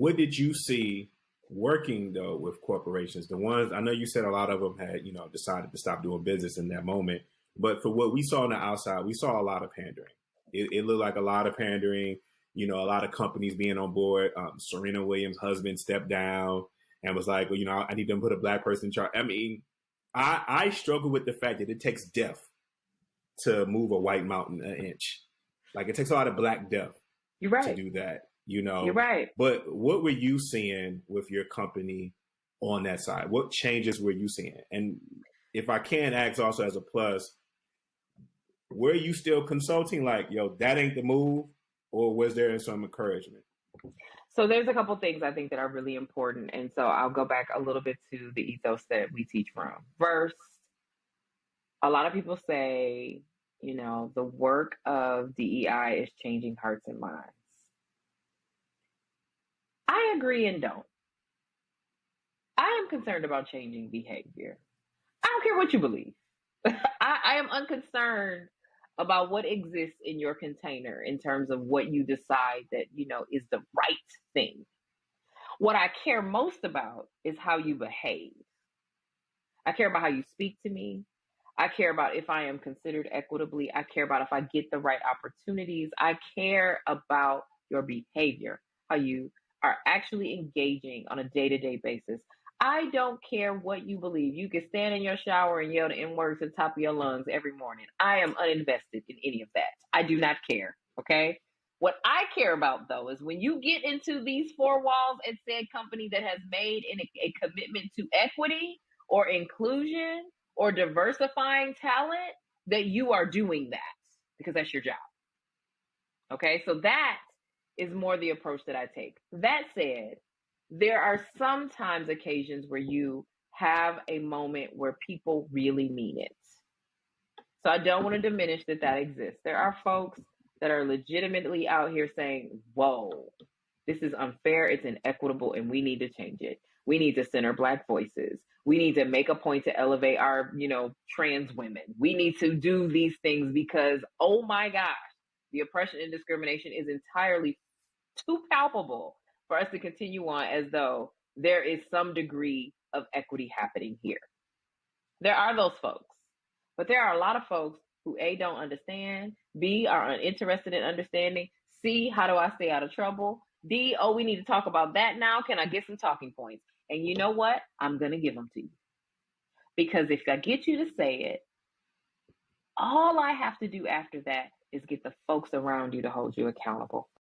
What did you see working though with corporations? The ones I know you said a lot of them had, decided to stop doing business in that moment. But for what we saw on the outside, we saw a lot of pandering. It looked like a lot of pandering. A lot of companies being on board. Serena Williams' husband stepped down and was like, well, I need to put a black person in charge. I mean, I struggle with the fact that it takes death to move a white mountain an inch. Like it takes a lot of black death You're to right. do that, You're right. But what were you seeing with your company on that side? What changes were you seeing? And if I can ask also as a plus, were you still consulting like, yo, that ain't the move? Or was there some encouragement? So there's a couple things I think that are really important. And so I'll go back a little bit to the ethos that we teach from. First, a lot of people say, the work of DEI is changing hearts and minds. I agree and don't. I am concerned about changing behavior. I don't care what you believe. I am unconcerned about what exists in your container in terms of what you decide that, is the right thing. What I care most about is how you behave. I care about how you speak to me. I care about if I am considered equitably. I care about if I get the right opportunities. I care about your behavior, how you are actually engaging on a day-to-day basis. I don't care what you believe. You can stand in your shower and yell the N-words to the top of your lungs every morning. I am uninvested in any of that. I do not care, okay? What I care about, though, is when you get into these four walls at said company that has made a commitment to equity or inclusion or diversifying talent, that you are doing that because that's your job. Okay, so that is more the approach that I take. That said, there are sometimes occasions where you have a moment where people really mean it. So I don't want to diminish that exists. There are folks that are legitimately out here saying, whoa, this is unfair, it's inequitable, and we need to change it. We need to center Black voices. We need to make a point to elevate our, trans women. We need to do these things because, oh my gosh, the oppression and discrimination is entirely too palpable for us to continue on as though there is some degree of equity happening here. There are those folks, but there are a lot of folks who A, don't understand, B, are uninterested in understanding, C, how do I stay out of trouble, D, oh, we need to talk about that now. Can I get some talking points? And you know what? I'm going to give them to you. Because if I get you to say it, all I have to do after that is get the folks around you to hold you accountable.